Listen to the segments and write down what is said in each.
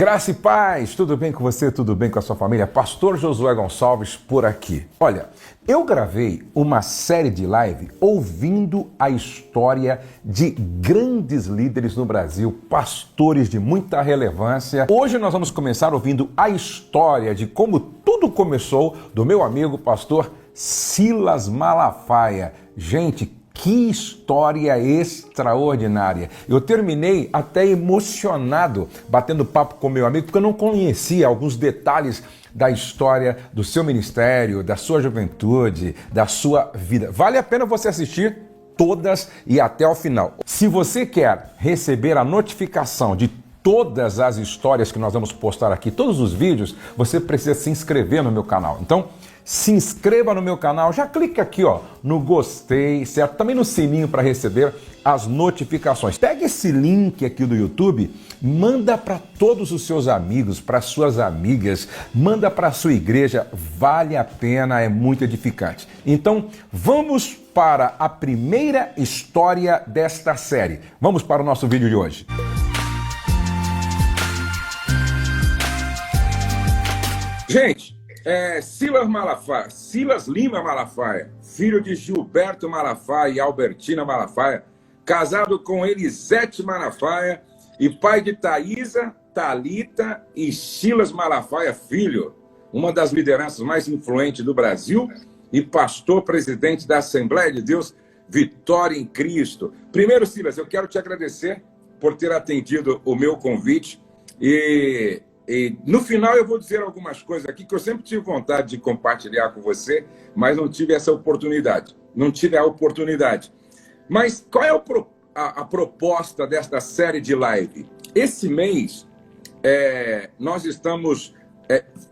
Graça e paz, tudo bem com você? Tudo bem com a sua família? Pastor Josué Gonçalves por aqui. Olha, eu gravei uma série de live ouvindo a história de grandes líderes no Brasil, pastores de muita relevância. Hoje nós vamos começar ouvindo a história de como tudo começou do meu amigo pastor Silas Malafaia. Gente, que história extraordinária. Eu terminei até emocionado batendo papo com meu amigo, porque eu não conhecia alguns detalhes da história do seu ministério, da sua juventude, da sua vida. Vale a pena você assistir todas e até o final. Se você quer receber a notificação de todas as histórias que nós vamos postar aqui, todos os vídeos, você precisa se inscrever no meu canal. Então, se inscreva no meu canal, já clica aqui no gostei, certo? Também no sininho para receber as notificações. Pega esse link aqui do YouTube, manda para todos os seus amigos, para suas amigas, manda para a sua igreja, vale a pena, é muito edificante. Então, vamos para a primeira história desta série. Vamos para o nosso vídeo de hoje. Gente, Silas Lima Malafaia, filho de Gilberto Malafaia e Albertina Malafaia, casado com Elisete Malafaia e pai de Thaisa, Thalita e Silas Malafaia Filho, uma das lideranças mais influentes do Brasil e pastor presidente da Assembleia de Deus Vitória em Cristo. Primeiro, Silas, eu quero te agradecer por ter atendido o meu convite e no final eu vou dizer algumas coisas aqui que eu sempre tive vontade de compartilhar com você, mas não tive essa oportunidade. Não tive a oportunidade. Mas qual é a proposta desta série de live? Esse mês, nós estamos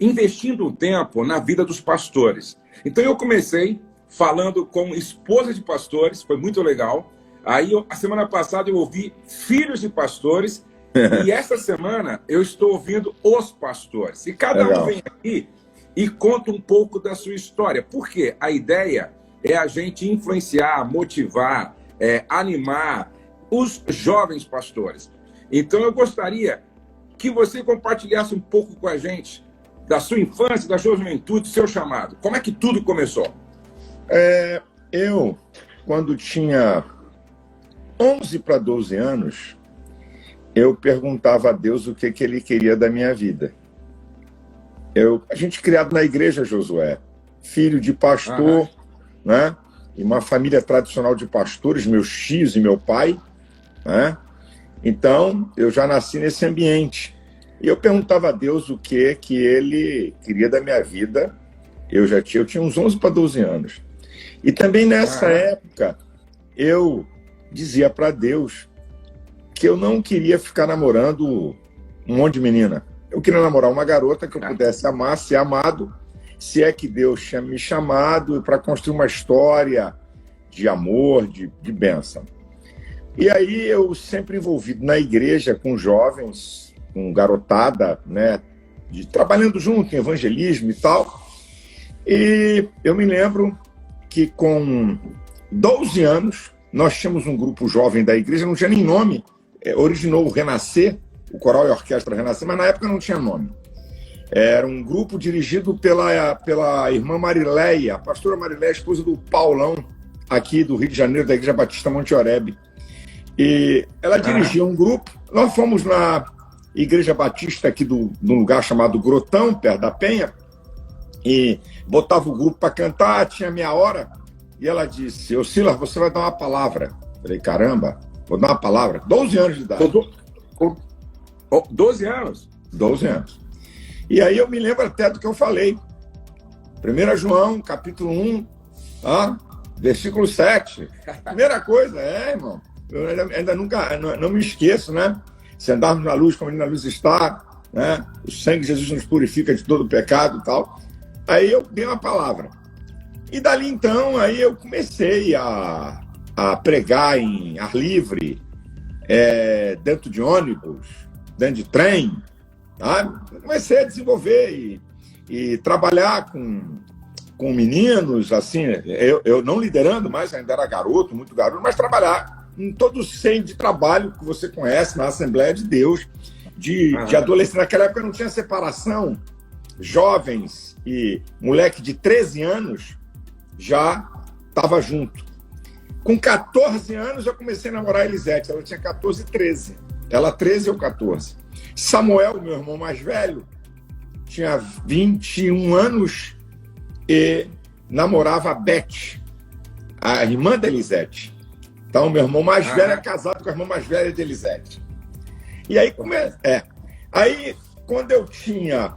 investindo um tempo na vida dos pastores. Então eu comecei falando com esposas de pastores, foi muito legal. Aí, a semana passada, eu ouvi filhos de pastores. E essa semana eu estou ouvindo os pastores. E cada um vem aqui e conta um pouco da sua história. Porque a ideia é a gente influenciar, motivar, animar os jovens pastores. Então eu gostaria que você compartilhasse um pouco com a gente da sua infância, da sua juventude, do seu chamado. Como é que tudo começou? Eu, quando tinha 11 para 12 anos, eu perguntava a Deus o que ele queria da minha vida. A gente criado na igreja, Josué, filho de pastor, né? E uma família tradicional de pastores, meus tios e meu pai, né? Então, eu já nasci nesse ambiente. E eu perguntava a Deus o que ele queria da minha vida. Eu tinha uns 11 para 12 anos. E também nessa época, eu dizia para Deus que eu não queria ficar namorando um monte de menina. Eu queria namorar uma garota que eu pudesse amar, ser amado, se é que Deus tinha me chamado para construir uma história de amor, de bênção. E aí eu sempre envolvido na igreja com jovens, com garotada, né, trabalhando junto em evangelismo e tal. E eu me lembro que com 12 anos, nós tínhamos um grupo jovem da igreja, não tinha nem nome, originou o Renascer, o Coral e a Orquestra Renascer, mas na época não tinha nome. Era um grupo dirigido pela irmã Marileia, a pastora Marileia, esposa do Paulão, aqui do Rio de Janeiro, da Igreja Batista Monte Oreb. E ela dirigia um grupo. Nós fomos na Igreja Batista aqui num lugar chamado Grotão, perto da Penha, e botava o grupo para cantar, tinha meia hora, e ela disse: "Ô Silas, você vai dar uma palavra." Falei: caramba, vou dar uma palavra. 12 anos de idade. 12 anos? 12 anos. E aí eu me lembro até do que eu falei. 1 João, capítulo 1, versículo 7. Primeira coisa, irmão. Eu ainda nunca, não me esqueço, né? Se andarmos na luz como ele na luz está, né? O sangue de Jesus nos purifica de todo pecado e tal. Aí eu dei uma palavra. E dali então, aí eu comecei a pregar em ar livre, dentro de ônibus, dentro de trem, tá? Comecei a desenvolver e trabalhar com meninos, assim, eu não liderando mais, ainda era garoto, muito garoto, mas trabalhar em todo o seio de trabalho que você conhece na Assembleia de Deus, de adolescente. Naquela época não tinha separação. Jovens e moleque de 13 anos já estava junto. Com 14 anos eu comecei a namorar a Elisete. Ela tinha 14 e 13. Ela 13 ou 14. Samuel, meu irmão mais velho, tinha 21 anos e namorava a Beth, a irmã da Elisete. Então, meu irmão mais velho é casado com a irmã mais velha de Elisete. E aí, aí, quando eu tinha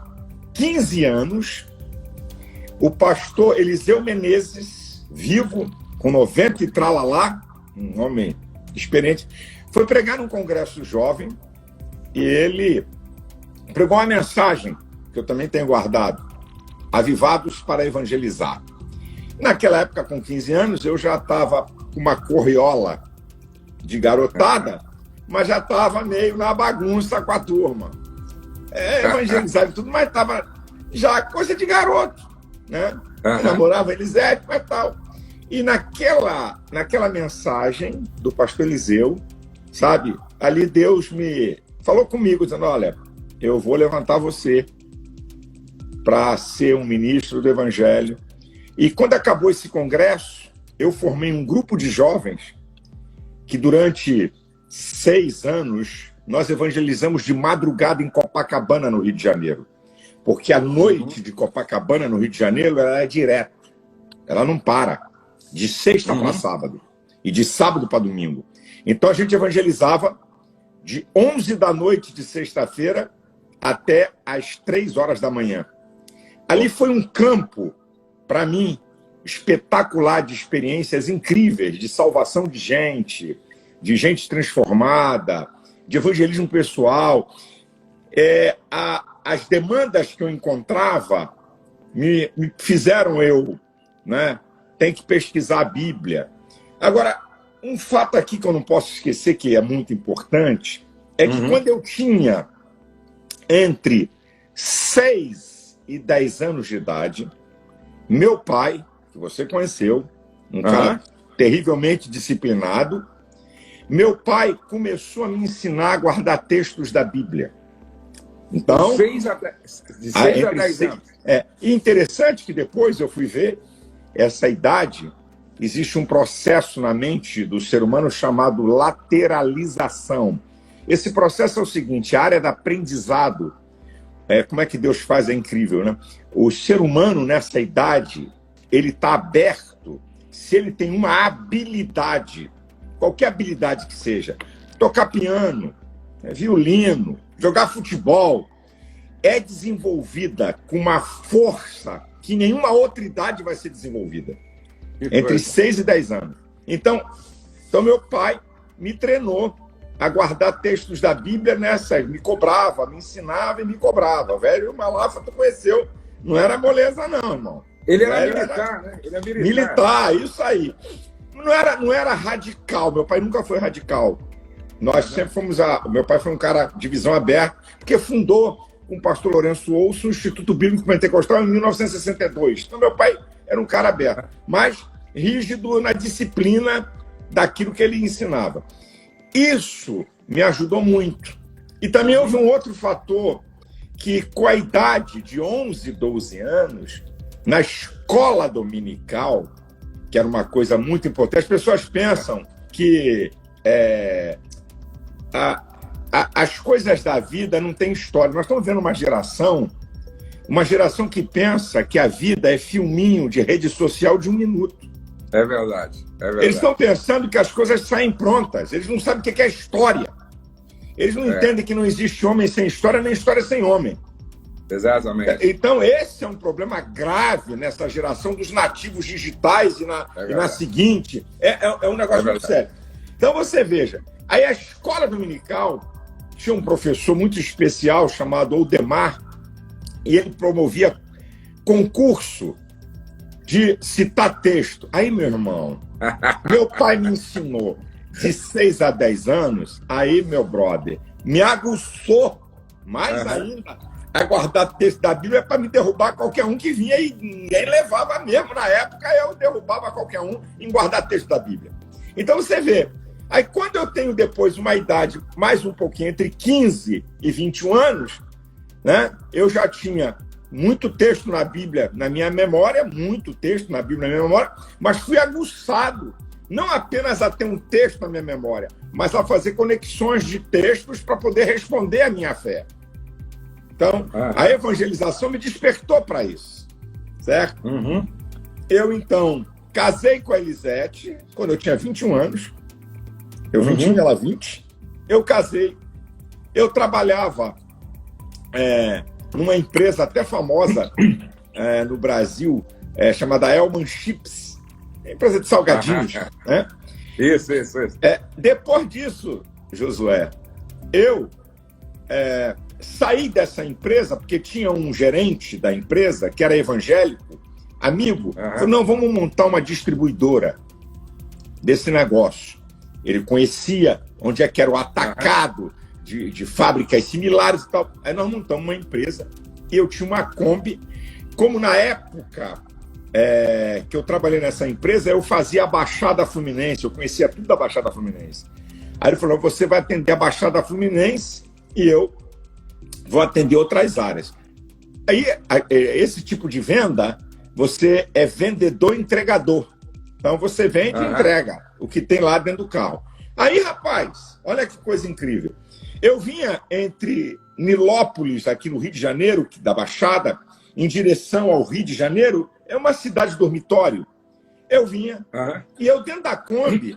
15 anos, o pastor Eliseu Menezes, vivo, com 90 e tralalá, um homem experiente, foi pregar num congresso jovem e ele pregou uma mensagem que eu também tenho guardado: Avivados para Evangelizar. Naquela época, com 15 anos, eu já estava com uma corriola de garotada, mas já estava meio na bagunça com a turma. Evangelizar e tudo, mas estava já coisa de garoto, né? Eu namorava Elisete, mas tal. E naquela mensagem do pastor Eliseu, sabe, ali Deus me falou comigo, dizendo: olha, eu vou levantar você para ser um ministro do Evangelho. E quando acabou esse congresso, eu formei um grupo de jovens que durante 6 anos nós evangelizamos de madrugada em Copacabana, no Rio de Janeiro. Porque a noite de Copacabana, no Rio de Janeiro, ela é direto. Ela não para. De sexta para sábado. E de sábado para domingo. Então a gente evangelizava de 11 da noite de sexta-feira até às 3 horas da manhã. Ali foi um campo, para mim, espetacular, de experiências incríveis, de salvação de gente transformada, de evangelismo pessoal. As demandas que eu encontrava me fizeram eu, né, tem que pesquisar a Bíblia. Agora, um fato aqui que eu não posso esquecer, que é muito importante, é que quando eu tinha entre 6 e 10 anos de idade, meu pai, que você conheceu, um cara terrivelmente disciplinado, meu pai começou a me ensinar a guardar textos da Bíblia. Então, de 6 a 10 anos. E interessante que depois eu fui ver, essa idade, existe um processo na mente do ser humano chamado lateralização. Esse processo é o seguinte: a área do aprendizado, como é que Deus faz, é incrível, né? O ser humano, nessa idade, ele está aberto se ele tem uma habilidade, qualquer habilidade que seja, tocar piano, violino, jogar futebol, é desenvolvida com uma força que nenhuma outra idade vai ser desenvolvida. Entre 6 e 10 anos. Então meu pai me treinou a guardar textos da Bíblia me cobrava, me ensinava e me cobrava. Velho Malafa, tu conheceu, não era moleza não, irmão. Ele era militar, né? Ele era militar, isso aí. Não era radical, meu pai nunca foi radical. Nós sempre fomos meu pai foi um cara de visão aberta, porque fundou com o pastor Lourenço Ouço o Instituto Bíblico Pentecostal em 1962. Então meu pai era um cara aberto, mas rígido na disciplina daquilo que ele ensinava. Isso me ajudou muito. E também houve um outro fator, que com a idade de 11, 12 anos, na escola dominical, que era uma coisa muito importante, as pessoas pensam que as coisas da vida não têm história. Nós estamos vendo uma geração que pensa que a vida é filminho de rede social de 1 minuto. É verdade. Eles estão pensando que as coisas saem prontas. Eles não sabem o que é história. Eles não entendem que não existe homem sem história, nem história sem homem. Exatamente. Então, esse é um problema grave nessa geração dos nativos digitais e na seguinte. É um negócio muito sério. Então, você veja, aí a escola dominical tinha um professor muito especial chamado Oldemar, e ele promovia concurso de citar texto. Aí, meu irmão, meu pai me ensinou de 6 a 10 anos, aí, meu brother, me aguçou mais ainda a guardar texto da Bíblia para me derrubar qualquer um que vinha, e ninguém levava mesmo. Na época, eu derrubava qualquer um em guardar texto da Bíblia. Então, você vê, Aí, quando eu tenho depois uma idade mais um pouquinho, entre 15 e 21 anos, né, eu já tinha muito texto na Bíblia na minha memória, muito texto na Bíblia na minha memória, mas fui aguçado, não apenas a ter um texto na minha memória, mas a fazer conexões de textos para poder responder à minha fé. Então, a evangelização me despertou para isso, certo? Uhum. Eu, então, casei com a Elisete quando eu tinha 21 anos. Eu 21 e ela 20. Eu casei. Eu trabalhava numa empresa até famosa no Brasil, chamada Elman Chips, empresa de salgadinhos. Né? Isso. Depois disso, Josué, eu saí dessa empresa porque tinha um gerente da empresa que era evangélico, amigo, falou, não, vamos montar uma distribuidora desse negócio. Ele conhecia onde é que era o atacado de fábricas similares e tal. Aí nós montamos uma empresa e eu tinha uma Kombi. Como na época que eu trabalhei nessa empresa, eu fazia a Baixada Fluminense, eu conhecia tudo da Baixada Fluminense. Aí ele falou, você vai atender a Baixada Fluminense e eu vou atender outras áreas. Aí, esse tipo de venda, você é vendedor-entregador. Então, você vende e entrega o que tem lá dentro do carro. Aí, rapaz, olha que coisa incrível. Eu vinha entre Nilópolis, aqui no Rio de Janeiro, da Baixada, em direção ao Rio de Janeiro, é uma cidade dormitório. Eu vinha e eu, dentro da Kombi,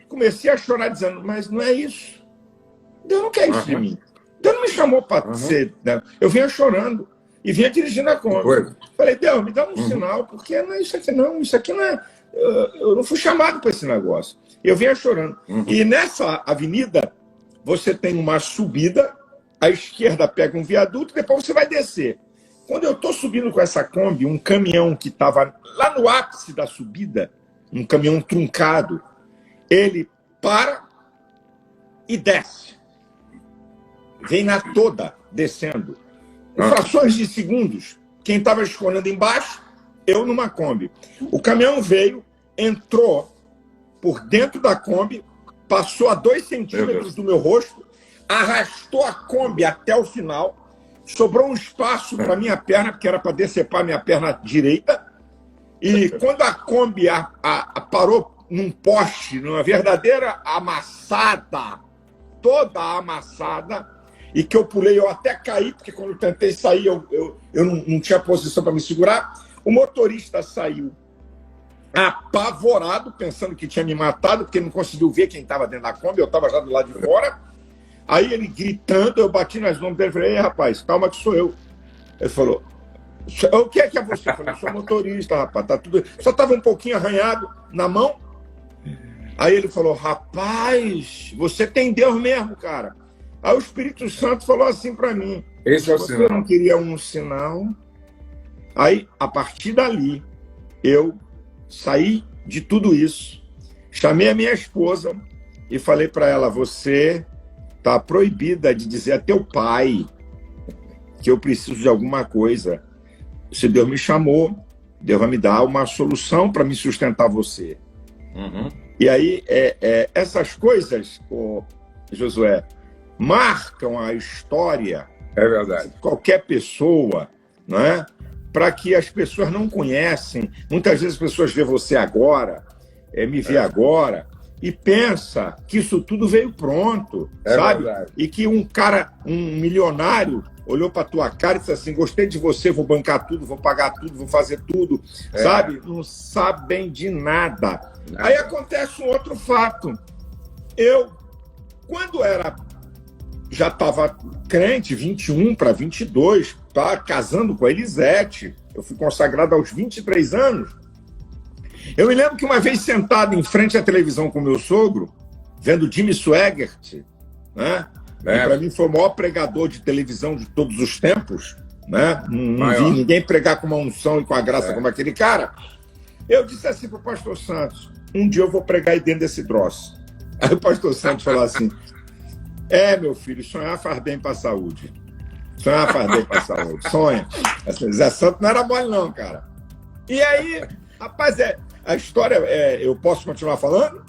comecei a chorar, dizendo, mas não é isso. Deus não quer isso de mim. Deus não me chamou para ser... Eu vinha chorando e vinha dirigindo a Kombi. Falei, Deus, me dá um sinal, porque não é isso aqui não. Isso aqui não é... Eu não fui chamado para esse negócio. Eu vinha chorando. E nessa avenida, você tem uma subida, à esquerda pega um viaduto, depois você vai descer. Quando eu estou subindo com essa Kombi, um caminhão que estava lá no ápice da subida, um caminhão truncado, ele para e desce. Vem na toda, descendo. Em frações de segundos, quem estava escorando embaixo, eu numa Kombi. O caminhão veio, entrou por dentro da Kombi, passou a 2 centímetros do meu rosto, arrastou a Kombi até o final, sobrou um espaço para minha perna, porque era para decepar minha perna direita, e quando a Kombi parou num poste, numa verdadeira amassada, toda amassada, e que eu pulei, eu até caí, porque quando eu tentei sair, eu não tinha posição para me segurar. O motorista saiu apavorado, pensando que tinha me matado, porque não conseguiu ver quem estava dentro da Kombi, eu estava já do lado de fora. Aí ele gritando, eu bati nas mãos dele e falei, ei, rapaz, calma que sou eu. Ele falou, o que é você? Eu falei, sou motorista, rapaz, tá tudo... Só estava um pouquinho arranhado na mão. Aí ele falou, rapaz, você tem Deus mesmo, cara. Aí o Espírito Santo falou assim para mim, esse é o você sinal. não queria um sinal? Aí, a partir dali, eu saí de tudo isso, chamei a minha esposa e falei para ela, você está proibida de dizer a teu pai que eu preciso de alguma coisa. Se Deus me chamou, Deus vai me dar uma solução para me sustentar você. E aí, essas coisas, Josué, marcam a história de qualquer pessoa, não é? Para que as pessoas não conhecem. Muitas vezes as pessoas vê você agora, me vê agora, e pensa que isso tudo veio pronto, sabe? Verdade. E que um cara, um milionário, olhou para tua cara e disse assim, gostei de você, vou bancar tudo, vou pagar tudo, vou fazer tudo, sabe? Não sabem de nada. Aí acontece um outro fato. Eu, quando já estava crente, 21 para 22, tá casando com a Elisete. Eu fui consagrado aos 23 anos. Eu me lembro que uma vez sentado em frente à televisão com meu sogro, vendo Jimmy Swaggart, né? Para mim foi o maior pregador de televisão de todos os tempos, né? Não vi ninguém pregar com uma unção e com a graça como aquele cara. Eu disse assim para o pastor Santos, um dia eu vou pregar aí dentro desse troço. Aí o pastor Santos falou assim, meu filho, sonhar faz bem para a saúde. Sonhar faz bem para a saúde. Sonha. Zé Santos não era mole não, cara. E aí, rapaz, a história, eu posso continuar falando?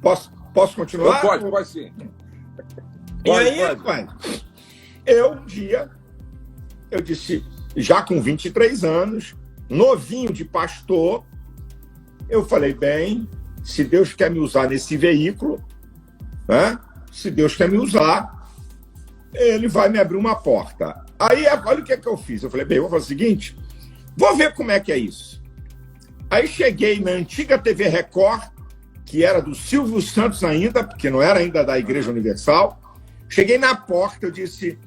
Posso continuar? Pode sim. E aí, pai, um dia, eu disse, já com 23 anos, novinho de pastor, eu falei, bem, se Deus quer me usar nesse veículo, né? Se Deus quer me usar, ele vai me abrir uma porta. Aí, olha o que eu fiz. Eu falei, bem, eu vou fazer o seguinte, vou ver como é que é isso. Aí cheguei na antiga TV Record, que era do Silvio Santos ainda, porque não era ainda da Igreja Universal. Cheguei na porta, eu disse,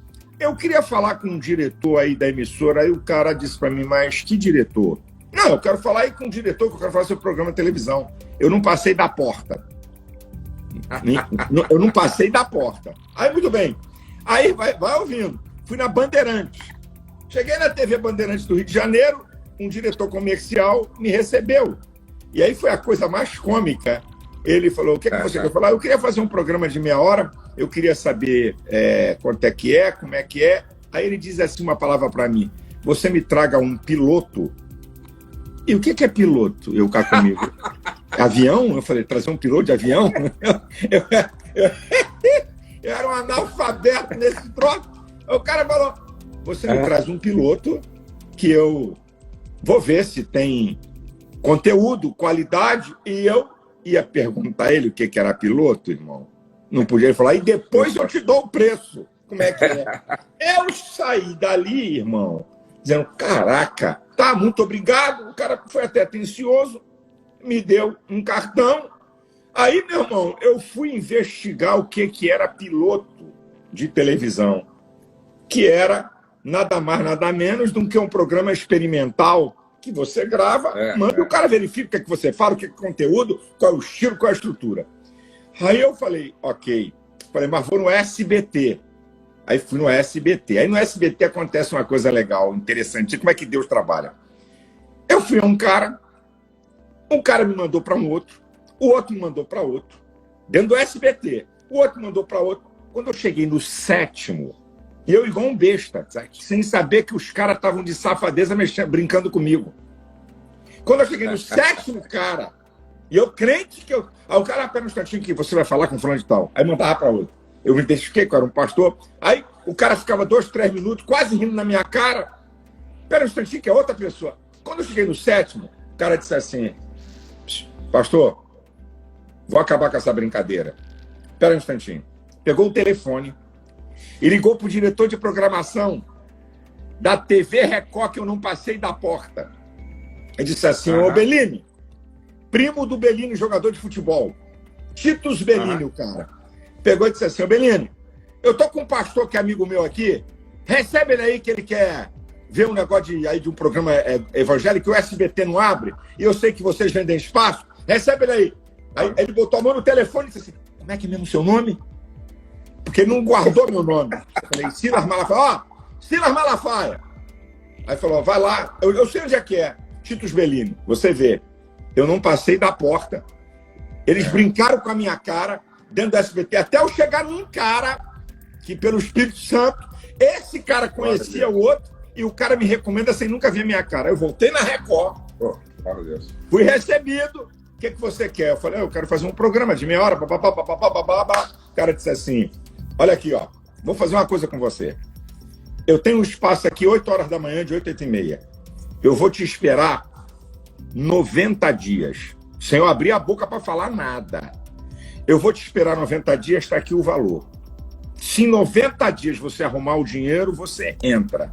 eu queria falar com um diretor aí da emissora. Aí o cara disse para mim, mas que diretor? Não, eu quero falar aí com um diretor, que eu quero fazer seu programa de televisão. Eu não passei da porta. Eu não passei da porta. Aí, muito bem. Aí, vai ouvindo. Fui na Bandeirantes. Cheguei na TV Bandeirantes do Rio de Janeiro, um diretor comercial me recebeu. E aí foi a coisa mais cômica. Ele falou, o que você quer falar? Eu queria fazer um programa de meia hora, eu queria saber quanto é que é, como é que é. Aí ele diz assim uma palavra para mim, você me traga um piloto. E o que é piloto? Eu cá comigo. Avião? Eu falei, trazer um piloto de avião? Eu era um analfabeto nesse troço. O cara falou, você me traz um piloto que eu vou ver se tem conteúdo, qualidade, e eu ia perguntar a ele o que era piloto, irmão. Não podia falar, e depois eu te dou o preço. Como é que é? Eu saí dali, irmão, dizendo, caraca, tá, muito obrigado. O cara foi até atencioso, me deu um cartão. Aí, meu irmão, eu fui investigar o que era piloto de televisão, que era nada mais, nada menos do que um programa experimental que você grava, manda e o cara verifica o que você fala, o que é conteúdo, qual é o estilo, qual é a estrutura. Aí eu falei, ok. Falei, mas vou no SBT. Aí fui no SBT. Aí no SBT acontece uma coisa legal, interessante. Como é que Deus trabalha? Eu fui a um cara me mandou para um outro, o outro me mandou para outro, dentro do SBT. O outro me mandou para outro. Quando eu cheguei no 7º, e eu igual um besta, sem saber que os caras estavam de safadeza brincando comigo. Quando eu cheguei no 7º, cara, e eu crente que eu... Aí o cara, espera um instantinho que você vai falar com fulano de tal. Aí mandava para outro. Eu me identifiquei que eu era um pastor. Aí o cara ficava 2, 3 minutos, quase rindo na minha cara. Espera um instantinho que é outra pessoa. Quando eu cheguei no 7º, o cara disse assim, pastor, vou acabar com essa brincadeira. Espera um instantinho. Pegou o telefone e ligou para o diretor de programação da TV Record, que eu não passei da porta. Ele disse assim, ô Bellini, primo do Bellini, jogador de futebol. Titus Bellini, o cara. Pegou e disse assim, ô Bellini, eu tô com um pastor que é amigo meu aqui, recebe ele aí que ele quer ver um negócio de um programa evangélico que o SBT não abre, e eu sei que vocês vendem espaço, recebe ele aí. Aí ele botou a mão no telefone e disse assim, como é que é mesmo o seu nome? Porque ele não guardou meu nome. Eu falei, Silas Malafaia. Silas Malafaia. Aí falou, vai lá, eu sei onde é que é. Titus Bellini, você vê. Eu não passei da porta. Eles brincaram com a minha cara dentro do SBT, até eu chegar num cara que, pelo Espírito Santo, esse cara conhecia o outro e o cara me recomenda sem nunca ver a minha cara. Eu voltei na Record. Fui recebido. O que você quer? Eu falei, eu quero fazer um programa de meia hora. O cara disse assim, olha aqui, ó, vou fazer uma coisa com você. Eu tenho um espaço aqui 8 horas da manhã, de 8 às 8h30. Eu vou te esperar 90 dias. Sem eu abrir a boca para falar nada. Eu vou te esperar 90 dias, está aqui o valor. Se em 90 dias você arrumar o dinheiro, você entra.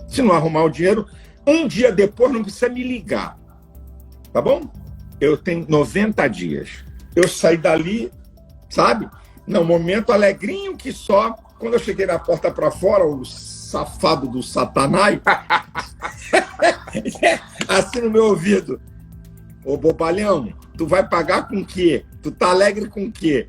Se não arrumar o dinheiro, um dia depois não precisa me ligar. Tá bom? Eu tenho 90 dias. Eu saí dali, sabe? No momento alegrinho que só. Quando eu cheguei na porta para fora, o safado do Satanás, assim no meu ouvido. Ô, bobalhão, tu vai pagar com o quê? Tu tá alegre com o quê?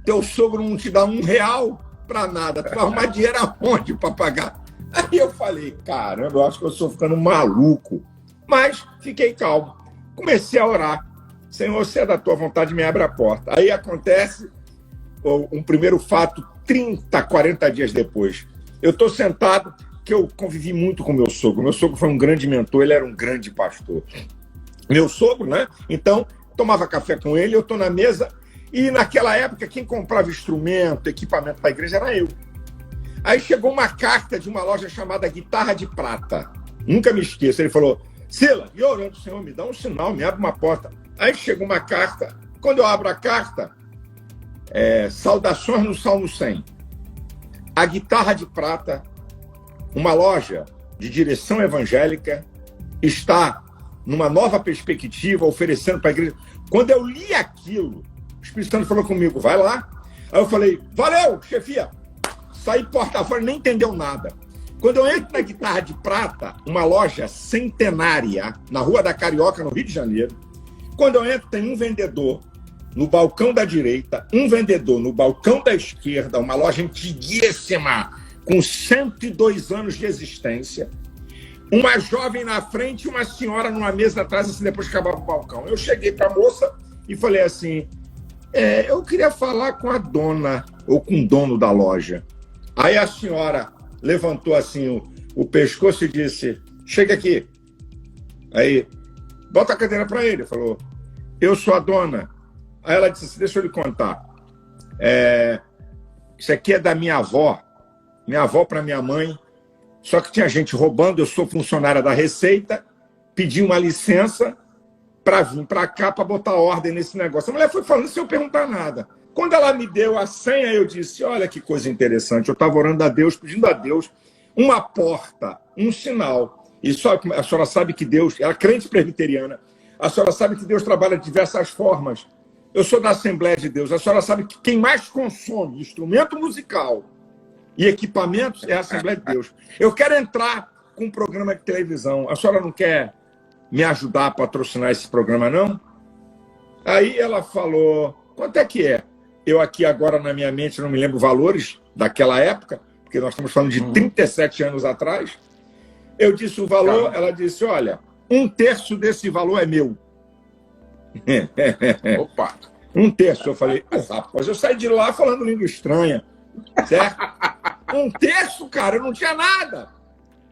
Teu sogro não te dá R$1 pra nada. Tu vai arrumar dinheiro aonde pra pagar? Aí eu falei, caramba, eu acho que eu estou ficando maluco. Mas fiquei calmo. Comecei a orar. Senhor, se é da tua vontade, me abre a porta. Aí acontece um primeiro fato 30, 40 dias depois. Eu estou sentado, que eu convivi muito com meu sogro. Meu sogro foi um grande mentor, ele era um grande pastor. Meu sogro, né? Então, tomava café com ele, eu estou na mesa E naquela época, quem comprava instrumento, equipamento para a igreja era eu. Aí chegou uma carta de uma loja chamada Guitarra de Prata. Nunca me esqueço. Ele falou, Sila, e orando, Senhor, me dá um sinal, me abre uma porta. Aí chegou uma carta. Quando eu abro a carta, saudações no Salmo 100. A Guitarra de Prata, uma loja de direção evangélica, está numa nova perspectiva, oferecendo para a igreja. Quando eu li aquilo, o Espírito Santo falou comigo, vai lá. Aí eu falei, valeu, chefia. Saí porta fora, nem entendeu nada. Quando eu entro na Guitarra de Prata, uma loja centenária, na Rua da Carioca, no Rio de Janeiro, quando eu entro, tem um vendedor no balcão da direita, um vendedor no balcão da esquerda, uma loja antiguíssima, com 102 anos de existência, uma jovem na frente e uma senhora numa mesa atrás, assim, depois que acabava o balcão. Eu cheguei para a moça e falei assim, eu queria falar com a dona, ou com o dono da loja. Aí a senhora levantou assim o pescoço e disse, chega aqui. Aí, bota a cadeira para ele. Falou, eu sou a dona. Aí ela disse assim, deixa eu lhe contar. Isso aqui é da minha avó para minha mãe. Só que tinha gente roubando, eu sou funcionária da Receita, pedi uma licença para vir para cá para botar ordem nesse negócio. A mulher foi falando sem eu perguntar nada. Quando ela me deu a senha, eu disse, olha que coisa interessante, eu estava orando a Deus, pedindo a Deus uma porta, um sinal. E só a senhora sabe que Deus, ela é crente presbiteriana, a senhora sabe que Deus trabalha de diversas formas. Eu sou da Assembleia de Deus, a senhora sabe que quem mais consome instrumento musical e equipamentos é a Assembleia de Deus. Eu quero entrar com um programa de televisão, a senhora não quer me ajudar a patrocinar esse programa, não? Aí ela falou, quanto é que é? Eu aqui agora na minha mente não me lembro valores daquela época, porque nós estamos falando de 37 anos atrás. Eu disse o valor, caramba. Ela disse, olha, 1/3 desse valor é meu. Opa! 1/3. Eu falei, rapaz, eu saí de lá falando língua estranha, certo? 1/3, cara, eu não tinha nada.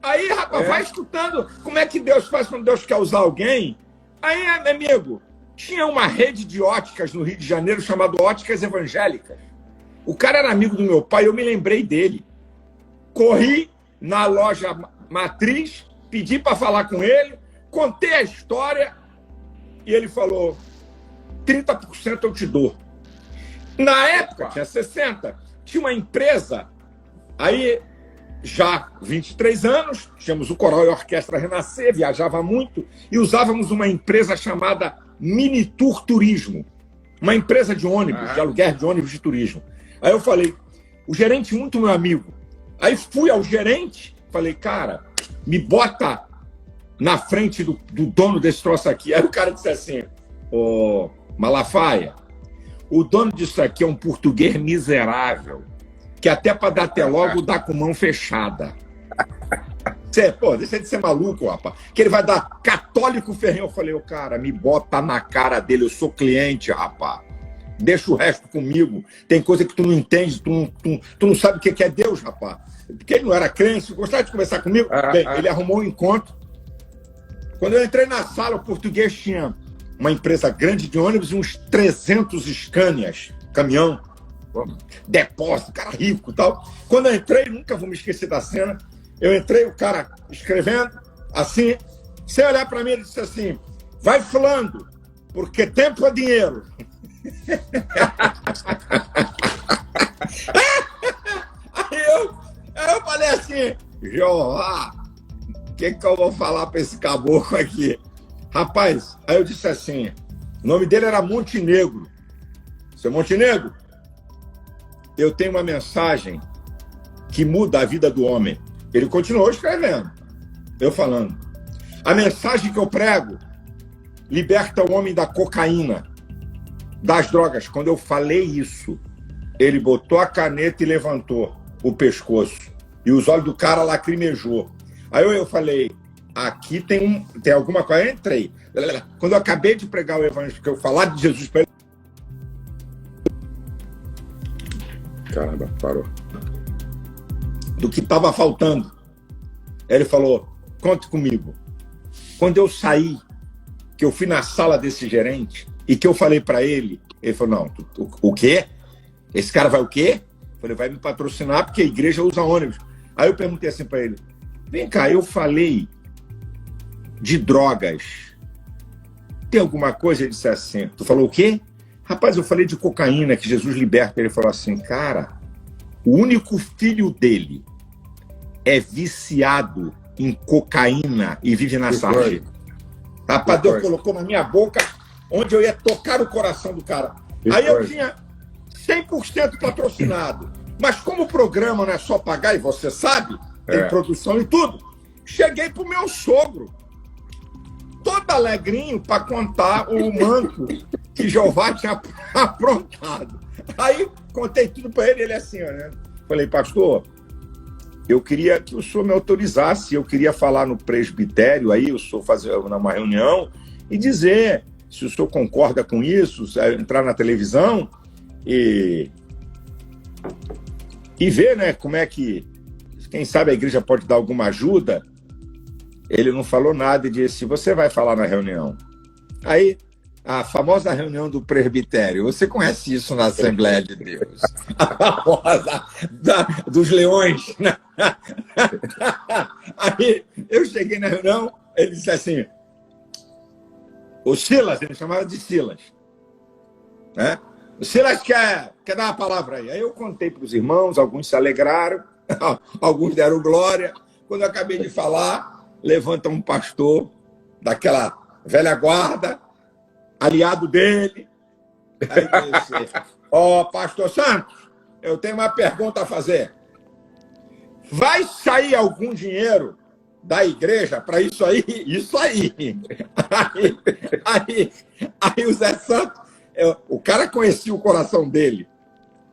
Aí, rapaz, vai escutando como é que Deus faz quando Deus quer usar alguém. Aí, amigo, tinha uma rede de óticas no Rio de Janeiro chamada Óticas Evangélicas. O cara era amigo do meu pai, eu me lembrei dele. Corri na loja matriz, pedi para falar com ele, contei a história e ele falou, 30% eu te dou. Na época, tinha 60%. Tinha uma empresa, aí já 23 anos, tínhamos o Coral e a Orquestra Renascer, viajava muito, e usávamos uma empresa chamada Minitour Turismo, uma empresa de ônibus, de aluguel de ônibus de turismo. Aí eu falei, o gerente muito meu amigo. Aí fui ao gerente, falei, cara, me bota na frente do dono desse troço aqui. Aí o cara disse assim, ô Malafaia, o dono disso aqui é um português miserável, que até para dar até logo dá com mão fechada. Pô, deixa de ser maluco, rapaz. Que ele vai dar católico ferrenho. Eu falei, ô cara, me bota na cara dele, eu sou cliente, rapaz. Deixa o resto comigo. Tem coisa que tu não entende, tu não sabe o que é Deus, rapaz. Porque ele não era crente, gostava de conversar comigo. Bem, ele arrumou um encontro. Quando eu entrei na sala, o português tinha uma empresa grande de ônibus e uns 300 Scanias, caminhão, depósito, cara rico e tal. Quando eu entrei, nunca vou me esquecer da cena, eu entrei, o cara escrevendo, assim, sem olhar para mim, ele disse assim, vai fulano, porque tempo é dinheiro. Aí eu falei assim, Jeová, o que eu vou falar para esse caboclo aqui? Rapaz, aí eu disse assim, o nome dele era Montenegro. Seu Montenegro, eu tenho uma mensagem que muda a vida do homem. Ele continuou escrevendo, eu falando. A mensagem que eu prego liberta o homem da cocaína, das drogas. Quando eu falei isso, ele botou a caneta e levantou o pescoço. E os olhos do cara lacrimejou. Aí eu falei, aqui tem alguma coisa. Eu entrei. Quando eu acabei de pregar o evangelho, que eu falar de Jesus para ele... Caramba, parou. Do que estava faltando. Ele falou, conte comigo. Quando eu saí, que eu fui na sala desse gerente e que eu falei para ele Ele falou, não, o quê? Esse cara vai o quê? Eu falei, vai me patrocinar porque a igreja usa ônibus. Aí eu perguntei assim para ele, vem cá, eu falei de drogas. Tem alguma coisa? Ele disse assim, tu falou o quê? Rapaz, eu falei de cocaína, que Jesus liberta. Ele falou assim, cara, o único filho dele é viciado em cocaína e vive na sarjeta. Rapaz, Deus colocou na minha boca onde eu ia tocar o coração do cara. Aí eu tinha 100% patrocinado. Mas como o programa não é só pagar, e você sabe, tem produção e tudo, cheguei pro meu sogro, todo alegrinho para contar o manto que Jeová tinha aprontado. Aí contei tudo para ele, ele assim, né? Falei, pastor, eu queria que o senhor me autorizasse, eu queria falar no presbitério aí, o senhor fazer uma reunião e dizer se o senhor concorda com isso, entrar na televisão e ver, né, como é que, quem sabe a igreja pode dar alguma ajuda. Ele não falou nada e disse, você vai falar na reunião. Aí, a famosa reunião do presbitério, você conhece isso na Assembleia de Deus? A famosa dos leões. Aí, eu cheguei na reunião, ele disse assim, o Silas, ele chamava de Silas, né? O Silas quer dar uma palavra aí. Aí eu contei para os irmãos, alguns se alegraram, alguns deram glória. Quando eu acabei de falar, levanta um pastor daquela velha guarda, aliado dele. Aí disse, pastor Santos, eu tenho uma pergunta a fazer. Vai sair algum dinheiro da igreja para isso aí? Isso aí. Aí o Zé Santos, o cara conhecia o coração dele,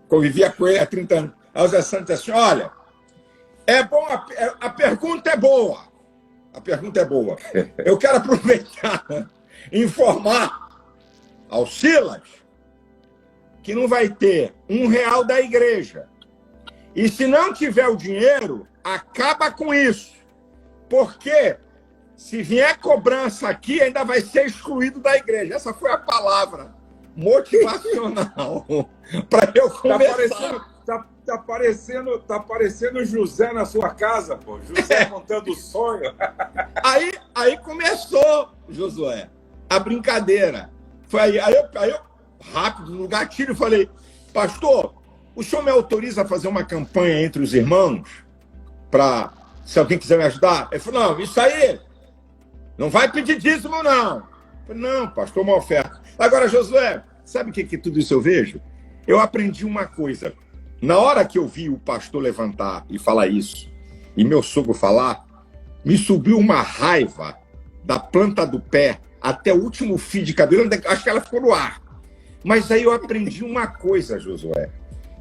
convivia com ele há 30 anos. Aí o Zé Santos disse assim, olha, é bom, a pergunta é boa. A pergunta é boa. Eu quero aproveitar e informar ao Silas que não vai ter R$1 da igreja. E se não tiver o dinheiro, acaba com isso. Porque se vier cobrança aqui, ainda vai ser excluído da igreja. Essa foi a palavra motivacional para eu começar. Tá parecendo José na sua casa, pô. José contando o sonho. Aí começou, Josué, a brincadeira. Foi aí eu rápido, no gatilho, falei, pastor, o senhor me autoriza a fazer uma campanha entre os irmãos para, se alguém quiser me ajudar? Ele falou, não, isso aí, não vai pedir dízimo, não. Eu falei, não, pastor, uma oferta. Agora, Josué, sabe o que tudo isso eu vejo? Eu aprendi uma coisa. Na hora que eu vi o pastor levantar e falar isso, e meu sogro falar, me subiu uma raiva da planta do pé até o último fio de cabelo, acho que ela ficou no ar. Mas aí eu aprendi uma coisa, Josué,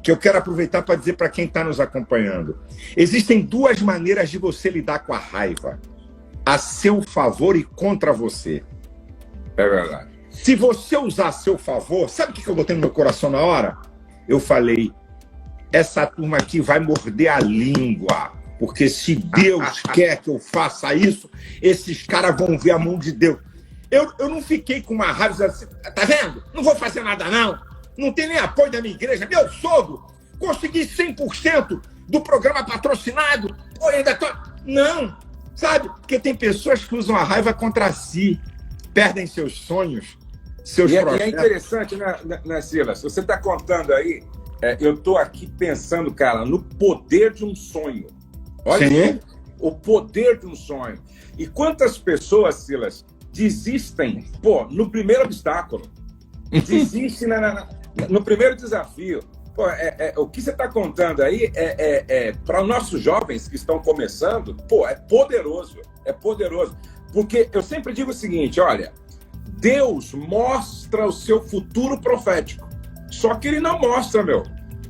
que eu quero aproveitar para dizer para quem está nos acompanhando. Existem duas maneiras de você lidar com a raiva. A seu favor e contra você. É verdade. Se você usar a seu favor, sabe o que eu botei no meu coração na hora? Eu falei, essa turma aqui vai morder a língua, porque se Deus quer que eu faça isso, esses caras vão ver a mão de Deus. Eu não fiquei com uma raiva assim, tá vendo? Não vou fazer nada não, não tem nem apoio da minha igreja, meu sogro, consegui 100% do programa patrocinado, pô, ainda tô... Não, sabe? Porque tem pessoas que usam a raiva contra si, perdem seus sonhos, seus projetos. E é interessante, né, Silas? Você está contando aí, eu estou aqui pensando, cara, no poder de um sonho. Olha Sim. O poder de um sonho. E quantas pessoas, Silas, desistem, no primeiro obstáculo, desistem no primeiro desafio. Pô, o que você está contando aí para os nossos jovens que estão começando, é poderoso, Porque eu sempre digo o seguinte, olha, Deus mostra o seu futuro profético, só que ele não mostra,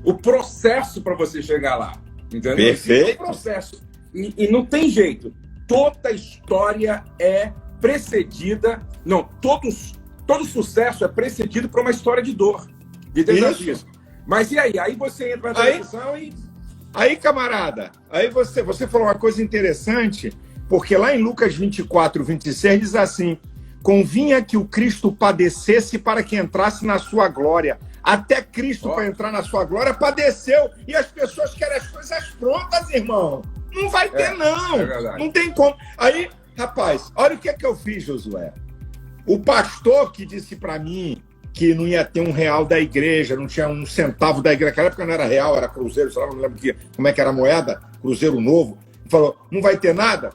o processo para você chegar lá, entendeu? Perfeito. É um processo. E não tem jeito, toda história é precedida, todo sucesso é precedido por uma história de dor, de desafios. Mas e aí? Aí você entra na televisão e... Aí, camarada, aí você falou uma coisa interessante, porque lá em Lucas 24, 26 diz assim, convinha que o Cristo padecesse para que entrasse na sua glória. Até Cristo, para entrar na sua glória, padeceu. E as pessoas querem as coisas prontas, irmão. Não vai ter, não. Não tem como. Aí, rapaz, olha o que é que eu fiz, Josué. O pastor que disse para mim que não ia ter R$1 da igreja, não tinha um centavo da igreja. Naquela época não era real, era cruzeiro, sei lá, não lembro como é que era a moeda, cruzeiro novo. Falou, não vai ter nada?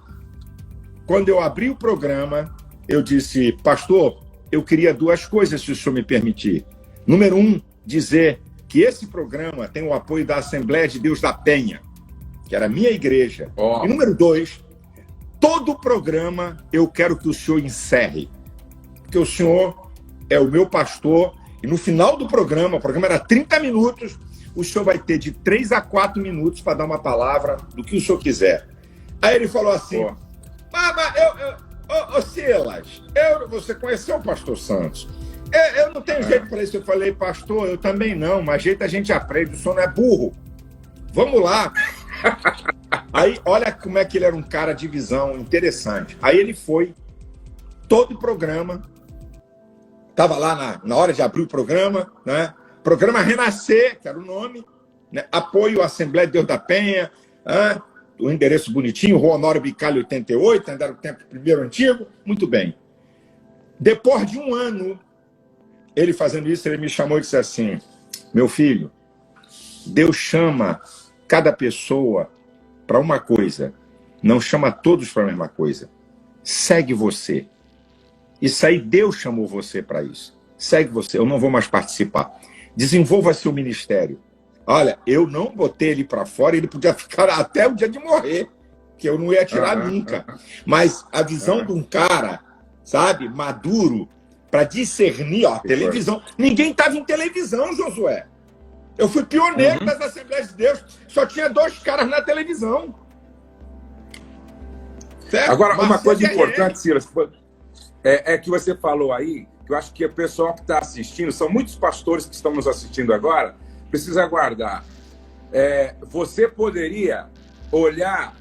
Quando eu abri o programa, eu disse, pastor, eu queria 2 coisas, se o senhor me permitir. Número 1, dizer que esse programa tem o apoio da Assembleia de Deus da Penha, que era a minha igreja. E número 2, todo o programa eu quero que o senhor encerre, porque o senhor é o meu pastor, e no final do programa, o programa era 30 minutos, o senhor vai ter de 3 a 4 minutos para dar uma palavra do que o senhor quiser. Aí ele falou assim, Silas, você conheceu o pastor Santos? Eu não tenho jeito para isso. Eu falei, pastor, eu também não, mas jeito a gente aprende, o senhor não é burro. Vamos lá. Aí, olha como é que ele era um cara de visão interessante. Aí ele foi, todo o programa, estava lá na hora de abrir o programa, né? Programa Renascer, que era o nome, né? Apoio à Assembleia de Deus da Penha, o endereço bonitinho, Rua Honório Bicalho 88, ainda era o tempo primeiro antigo, muito bem. Depois de 1 ano, ele fazendo isso, ele me chamou e disse assim, meu filho, Deus chama cada pessoa para uma coisa, não chama todos para a mesma coisa. Segue você. Isso aí, Deus chamou você para isso. Segue você, eu não vou mais participar. Desenvolva seu ministério. Olha, eu não botei ele para fora, ele podia ficar até o dia de morrer, que eu não ia tirar nunca. Mas a visão de um cara, sabe, maduro, para discernir, ó, televisão. Ninguém estava em televisão, Josué. Eu fui pioneiro das Assembleias de Deus. Só tinha 2 caras na televisão. Certo? Agora, uma coisa importante, Silas, é que você falou aí, que eu acho que o pessoal que está assistindo, são muitos pastores que estão nos assistindo agora, precisa aguardar. Você poderia olhar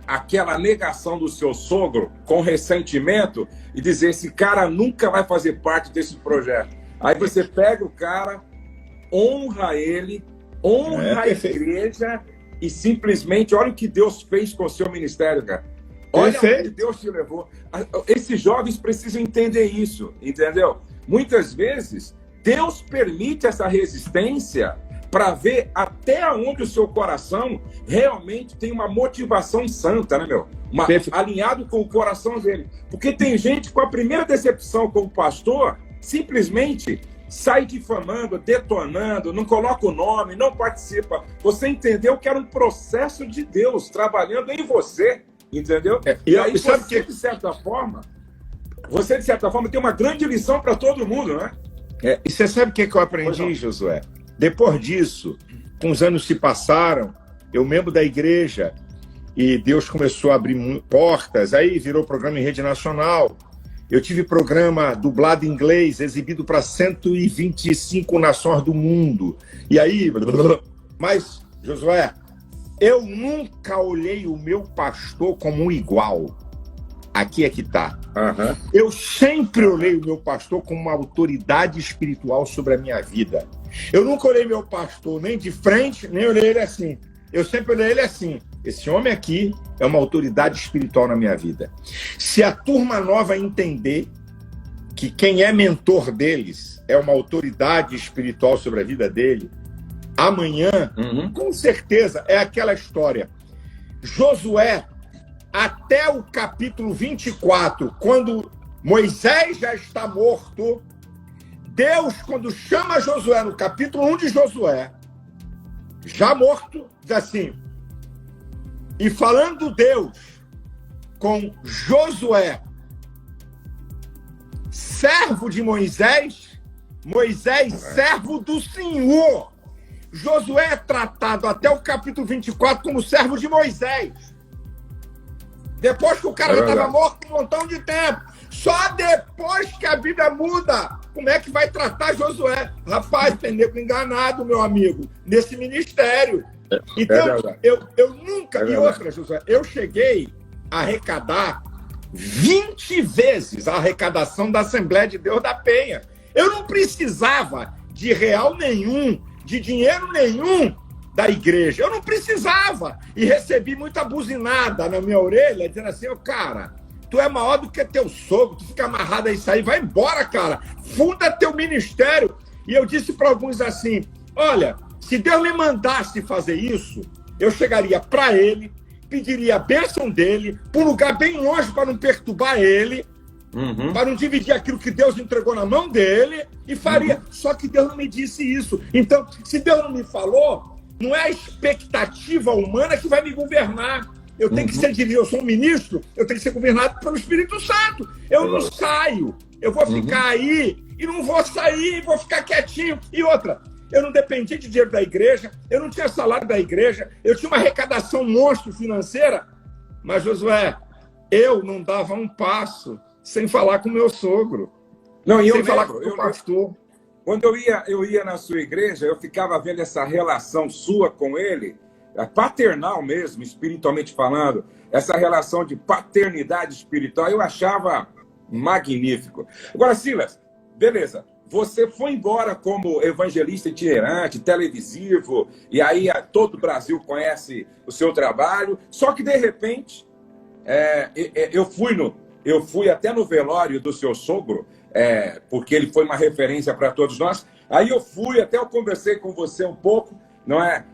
aquela negação do seu sogro com ressentimento e dizer, esse cara nunca vai fazer parte desse projeto. Aí você pega o cara, honra ele, honra a igreja e simplesmente olha o que Deus fez com o seu ministério, cara. Olha onde Deus te levou. Esses jovens precisam entender isso, entendeu? Muitas vezes, Deus permite essa resistência para ver até onde o seu coração realmente tem uma motivação santa, né, meu? Alinhado com o coração dele. Porque tem gente com a primeira decepção como pastor, simplesmente sai difamando, detonando, não coloca o nome, não participa. Você entendeu que era um processo de Deus trabalhando em você, entendeu? E aí você, de certa forma, tem uma grande lição para todo mundo, né? E você sabe o que eu aprendi, Josué? Depois disso, com os anos se passaram, eu membro da igreja, e Deus começou a abrir portas, aí virou programa em rede nacional. Eu tive programa dublado em inglês, exibido para 125 nações do mundo. E aí... Mas, Josué, eu nunca olhei o meu pastor como um igual. Aqui é que tá. Eu sempre olhei o meu pastor como uma autoridade espiritual sobre a minha vida. Eu nunca olhei meu pastor nem de frente, nem olhei ele assim. Eu sempre olhei ele assim. Esse homem aqui é uma autoridade espiritual na minha vida. Se a turma nova entender que quem é mentor deles é uma autoridade espiritual sobre a vida dele, amanhã, com certeza, é aquela história. Josué, até o capítulo 24, quando Moisés já está morto, Deus, quando chama Josué, no capítulo 1 de Josué, já morto, diz assim, e falando Deus com Josué, servo de Moisés, Moisés, servo do Senhor. Josué é tratado até o capítulo 24 como servo de Moisés. Depois que o cara já estava morto um montão de tempo. Só depois que a Bíblia muda, como é que vai tratar Josué? Rapaz, tem nego enganado, meu amigo, nesse ministério. Então, eu nunca... E outra, Josué, eu cheguei a arrecadar 20 vezes a arrecadação da Assembleia de Deus da Penha. Eu não precisava de real nenhum, de dinheiro nenhum da igreja. Eu não precisava. E recebi muita buzinada na minha orelha, dizendo assim, cara, tu é maior do que teu sogro, tu fica amarrado a isso aí, vai embora, cara. Funda teu ministério. E eu disse para alguns assim, olha, se Deus me mandasse fazer isso, eu chegaria para ele, pediria a bênção dele, para um lugar bem longe para não perturbar ele, para não dividir aquilo que Deus entregou na mão dele, e faria. Só que Deus não me disse isso. Então, se Deus não me falou, não é a expectativa humana que vai me governar. Eu tenho que ser eu sou um ministro, eu tenho que ser governado pelo Espírito Santo. Eu não saio, eu vou ficar aí e não vou sair, vou ficar quietinho. E outra, eu não dependia de dinheiro da igreja, eu não tinha salário da igreja, eu tinha uma arrecadação monstro financeira, mas, Josué, eu não dava um passo sem falar com meu sogro, sem falar com o pastor. Quando eu ia na sua igreja, eu ficava vendo essa relação sua com ele, paternal mesmo, espiritualmente falando, essa relação de paternidade espiritual, eu achava magnífico. Agora, Silas, beleza. Você foi embora como evangelista itinerante, televisivo, e aí todo o Brasil conhece o seu trabalho. Só que, de repente, eu fui até no velório do seu sogro, porque ele foi uma referência para todos nós. Aí eu conversei com você um pouco, não é?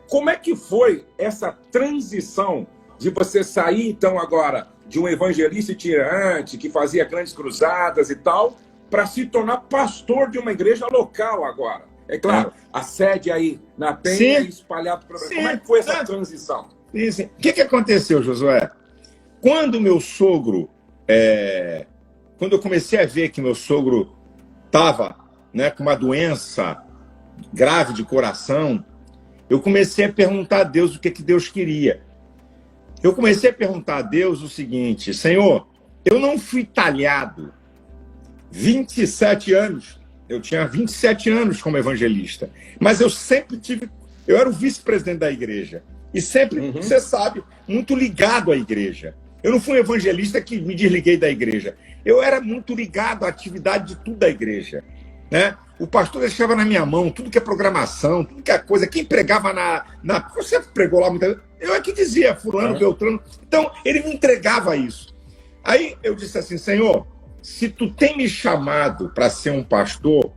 Como é que foi essa transição de você sair, então, agora, de um evangelista itinerante, que fazia grandes cruzadas e tal, para se tornar pastor de uma igreja local agora? É claro, a sede aí na Penha e espalhado para o Brasil. Como é que foi essa transição? Sim. O que aconteceu, Josué? Quando meu sogro... Quando eu comecei a ver que meu sogro estava, né, com uma doença grave de coração, eu comecei a perguntar a Deus o que Deus queria. Eu comecei a perguntar a Deus o seguinte, Senhor, eu não fui talhado 27 anos, eu tinha 27 anos como evangelista, mas eu sempre eu era o vice-presidente da igreja, e sempre, você sabe, muito ligado à igreja. Eu não fui um evangelista que me desliguei da igreja, eu era muito ligado à atividade de tudo da igreja, né? O pastor deixava na minha mão tudo que é programação, tudo que é coisa, quem pregava você pregou lá muita vezes, eu é que dizia, fulano, beltrano, então ele me entregava isso. Aí eu disse assim, Senhor, se tu tem me chamado para ser um pastor,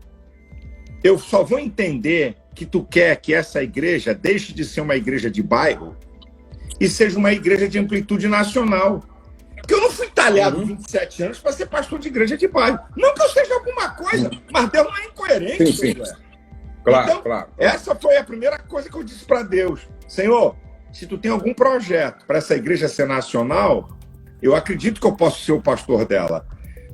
eu só vou entender que tu quer que essa igreja deixe de ser uma igreja de bairro e seja uma igreja de amplitude nacional. Porque eu não fui talhado 27 anos para ser pastor de igreja de bairro. Não que eu seja alguma coisa, mas Deus não é incoerente. Sim. Claro, então, claro. Essa foi a primeira coisa que eu disse para Deus. Senhor, se tu tem algum projeto para essa igreja ser nacional, eu acredito que eu posso ser o pastor dela.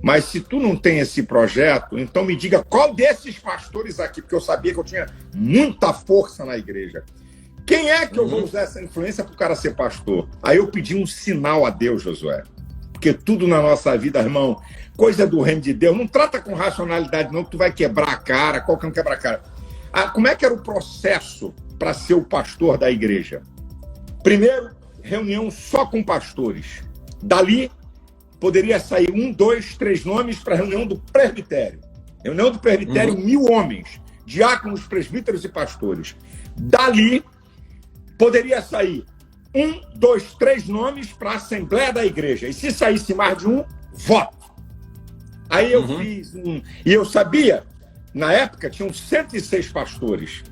Mas se tu não tem esse projeto, então me diga qual desses pastores aqui, porque eu sabia que eu tinha muita força na igreja. Quem é que eu vou usar essa influência para o cara ser pastor? Aí eu pedi um sinal a Deus, Josué. Porque tudo na nossa vida, irmão, coisa do reino de Deus, não trata com racionalidade não, que tu vai quebrar a cara, qualquer um quebra a cara. Como é que era o processo para ser o pastor da igreja? Primeiro, reunião só com pastores. Dali, poderia sair 1, 2, 3 nomes para a reunião do presbitério. Reunião do presbitério, 1000 homens, diáconos, presbíteros e pastores. Dali, poderia sair 1, 2, 3 nomes para a Assembleia da Igreja. E se saísse mais de um, voto. Aí eu fiz e eu sabia, na época, tinham 106 pastores.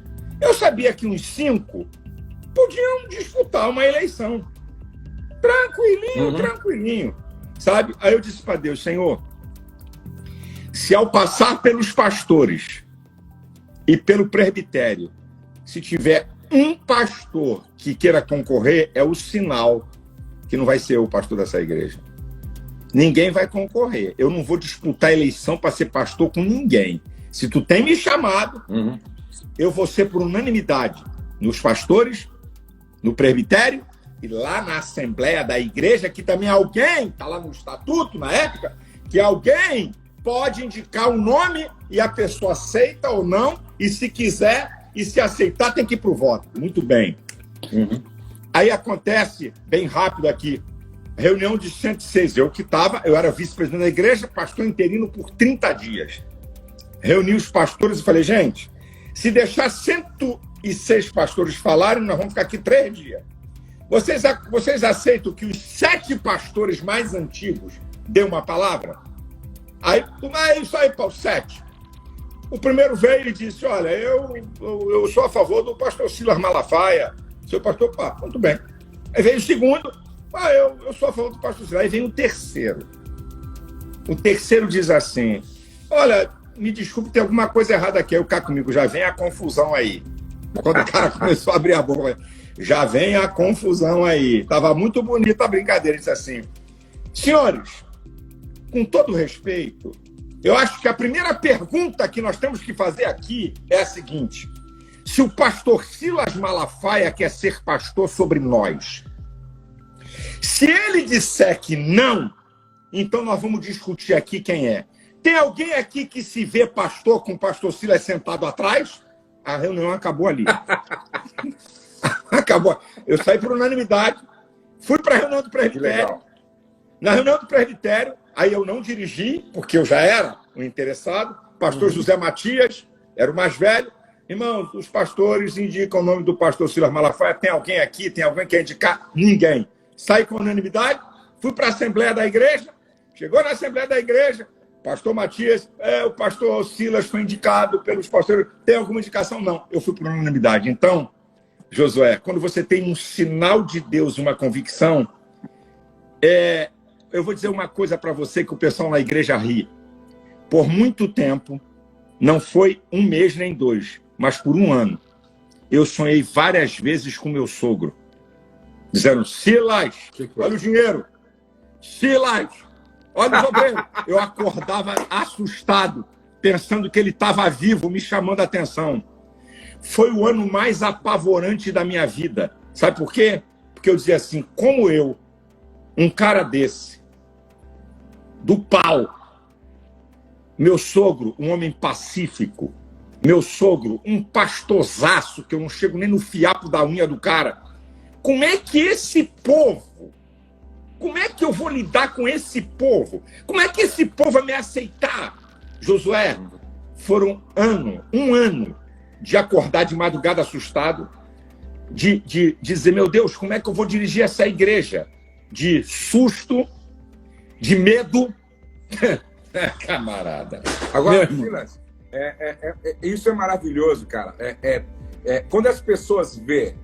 Eu sabia que uns 5 podiam disputar uma eleição. Tranquilinho. Sabe? Aí eu disse para Deus, Senhor, se ao passar pelos pastores e pelo presbitério, se tiver um pastor que queira concorrer, é o sinal que não vai ser o pastor dessa igreja. Ninguém vai concorrer. Eu não vou disputar a eleição para ser pastor com ninguém. Se tu tem me chamado, eu vou ser por unanimidade nos pastores, no presbitério e lá na Assembleia da Igreja, que também alguém, está lá no estatuto na época, que alguém pode indicar um nome e a pessoa aceita ou não, e se quiser, e se aceitar, tem que ir para o voto. Muito bem. Aí acontece, bem rápido aqui, reunião de 106. Eu era vice-presidente da igreja, pastor interino por 30 dias. Reuni os pastores e falei, gente, se deixar 106 pastores falarem, nós vamos ficar aqui 3 dias. Vocês aceitam que os 7 pastores mais antigos dêem uma palavra? Aí, isso aí, Paulo, 7. O primeiro veio e disse, olha, eu sou a favor do pastor Silas Malafaia. Seu pastor, muito bem. Aí veio o segundo, eu sou a favor do pastor Silas. Aí vem o terceiro. O terceiro diz assim, olha, me desculpe, tem alguma coisa errada aqui. Aí o cara comigo, já vem a confusão aí. Quando o cara começou a abrir a boca, já vem a confusão aí. Tava muito bonita a brincadeira. Ele disse assim, senhores, com todo respeito, eu acho que a primeira pergunta que nós temos que fazer aqui é a seguinte, se o pastor Silas Malafaia quer ser pastor sobre nós, se ele disser que não, então nós vamos discutir aqui quem é. Tem alguém aqui que se vê pastor com o pastor Silas sentado atrás? A reunião acabou ali. Acabou. Eu saí por unanimidade, fui para a reunião do presbitério. Na reunião do presbitério, aí eu não dirigi, porque eu já era o interessado. Pastor José Matias era o mais velho. Irmãos, os pastores indicam o nome do pastor Silas Malafaia. Tem alguém aqui? Tem alguém que quer indicar? Ninguém. Saí com unanimidade, fui para a Assembleia da Igreja. Chegou na Assembleia da Igreja, pastor Matias, o pastor Silas foi indicado pelos pastores. Tem alguma indicação? Não. Eu fui por unanimidade. Então, Josué, quando você tem um sinal de Deus, uma convicção, eu vou dizer uma coisa para você que o pessoal na igreja ri. Por muito tempo, não foi 1 mês nem 2, mas por 1 ano, eu sonhei várias vezes com meu sogro, dizendo, Silas, olha o dinheiro, Silas, olha os obreiros. Eu acordava assustado, pensando que ele estava vivo, me chamando a atenção. Foi o ano mais apavorante da minha vida. Sabe por quê? Porque eu dizia assim, como eu, um cara desse, do pau, meu sogro, um homem pacífico, meu sogro, um pastorzaço, que eu não chego nem no fiapo da unha do cara, como é que esse povo, como é que eu vou lidar com esse povo? Como é que esse povo vai me aceitar? Josué, foram um ano de acordar de madrugada assustado, de dizer, meu Deus, como é que eu vou dirigir essa igreja? De susto, de medo. Camarada. Agora, Silas, isso é maravilhoso, cara. Quando as pessoas vê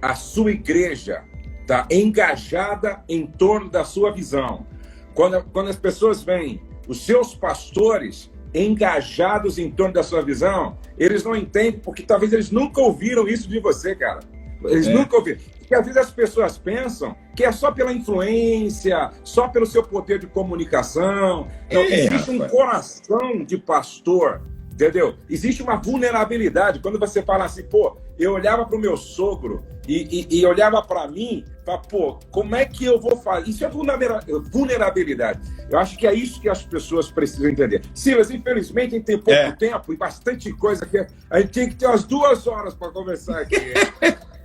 a sua igreja tá engajada em torno da sua visão, quando as pessoas veem os seus pastores engajados em torno da sua visão, eles não entendem, porque talvez eles nunca ouviram isso de você, cara. Eles nunca ouviram. Porque às vezes as pessoas pensam que é só pela influência, só pelo seu poder de comunicação. Não, existe um coração de pastor, entendeu? Existe uma vulnerabilidade. Quando você fala assim, pô, eu olhava para o meu sogro e olhava para mim, falava, pô, como é que eu vou fazer? Isso é vulnerabilidade. Eu acho que é isso que as pessoas precisam entender. Silas, infelizmente, a gente tem pouco tempo e bastante coisa que a gente tem que ter umas 2 horas para conversar aqui.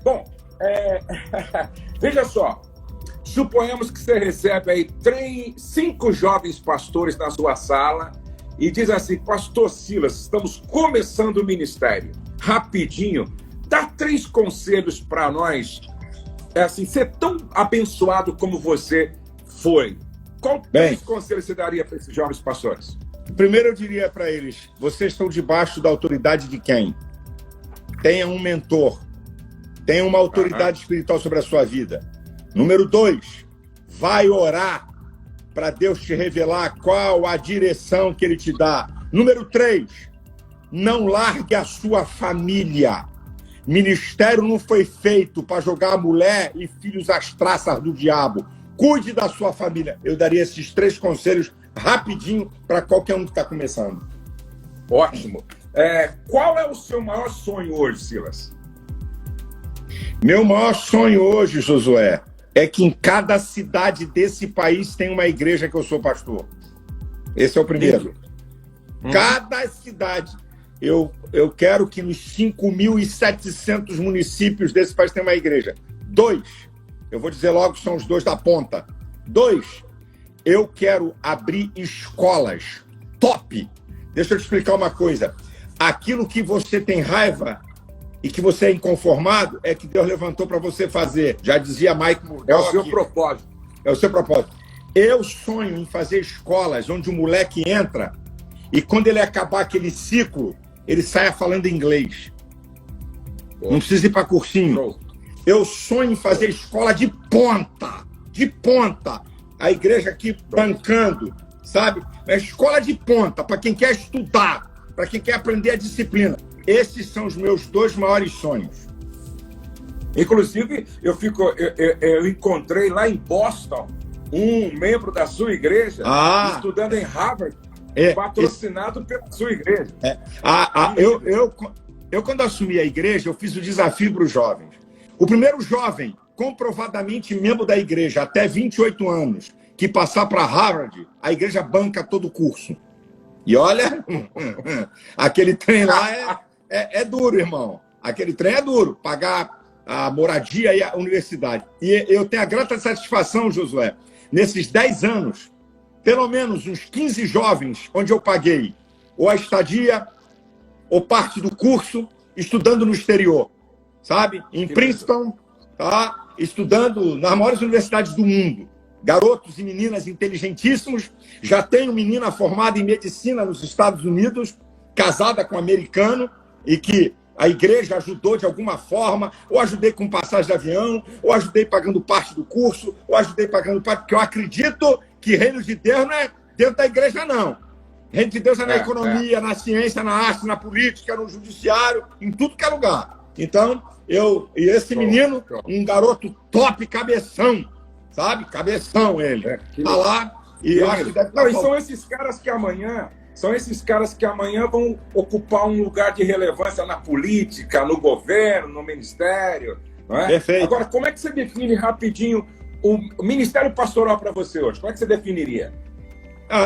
Bom, veja só, suponhamos que você recebe aí 5 jovens pastores na sua sala e diz assim, pastor Silas, estamos começando o ministério. Rapidinho, dá 3 conselhos para nós, assim, ser tão abençoado como você foi. Qual 3 conselhos você daria para esses jovens pastores? Primeiro eu diria para eles, vocês estão debaixo da autoridade de quem? Tenha um mentor. Tenha uma autoridade espiritual sobre a sua vida. Número 2, vai orar para Deus te revelar qual a direção que Ele te dá. Número 3, não largue a sua família. Ministério não foi feito para jogar mulher e filhos às traças do diabo. Cuide da sua família. Eu daria esses 3 conselhos rapidinho para qualquer um que está começando. Ótimo. Qual é o seu maior sonho hoje, Silas? Meu maior sonho hoje, Josué, é que em cada cidade desse país tem uma igreja que eu sou pastor. Esse é o primeiro. Cada cidade. Eu quero que nos 5.700 municípios desse país tenha uma igreja. 2, eu vou dizer logo, são os 2 da ponta. 2, eu quero abrir escolas top. Deixa eu te explicar uma coisa. Aquilo que você tem raiva e que você é inconformado é que Deus levantou para você fazer. Já dizia Mike Murdock. É o seu propósito. É o seu propósito. Eu sonho em fazer escolas onde o moleque entra e quando ele acabar aquele ciclo, ele saia falando inglês. Pô. Não precisa ir para cursinho. Show. Eu sonho em fazer escola de ponta. De ponta. A igreja aqui bancando, sabe? É escola de ponta, para quem quer estudar, para quem quer aprender a disciplina. Esses são os meus 2 maiores sonhos. Inclusive, eu encontrei lá em Boston um membro da sua igreja estudando em Harvard, patrocinado pela sua igreja. Eu, quando assumi a igreja, eu fiz o desafio para os jovens. O primeiro jovem, comprovadamente membro da igreja, até 28 anos, que passar para Harvard, a igreja banca todo o curso. E olha, aquele trem lá é duro, irmão. Aquele trem é duro, pagar a moradia e a universidade. E eu tenho a grata satisfação, Josué, nesses 10 anos, pelo menos uns 15 jovens, onde eu paguei ou a estadia, ou parte do curso, estudando no exterior, sabe? Em Princeton, tá? Estudando nas maiores universidades do mundo. Garotos e meninas inteligentíssimos. Já tenho menina formada em medicina nos Estados Unidos, casada com um americano, e que a igreja ajudou de alguma forma, ou ajudei com passagem de avião, ou ajudei pagando parte do curso, ou ajudei pagando parte, porque eu acredito que reino de Deus não é dentro da igreja, não. Reino de Deus é na economia, na ciência, na arte, na política, no judiciário, em tudo que é lugar. Então, e esse menino, um garoto top, cabeção, sabe? Cabeção ele. Tá lá e acho que deve e são esses caras que amanhã... São esses caras que amanhã vão ocupar um lugar de relevância na política, no governo, no ministério. Não é? Perfeito. Agora, como é que você define rapidinho o ministério pastoral para você hoje? Como é que você definiria?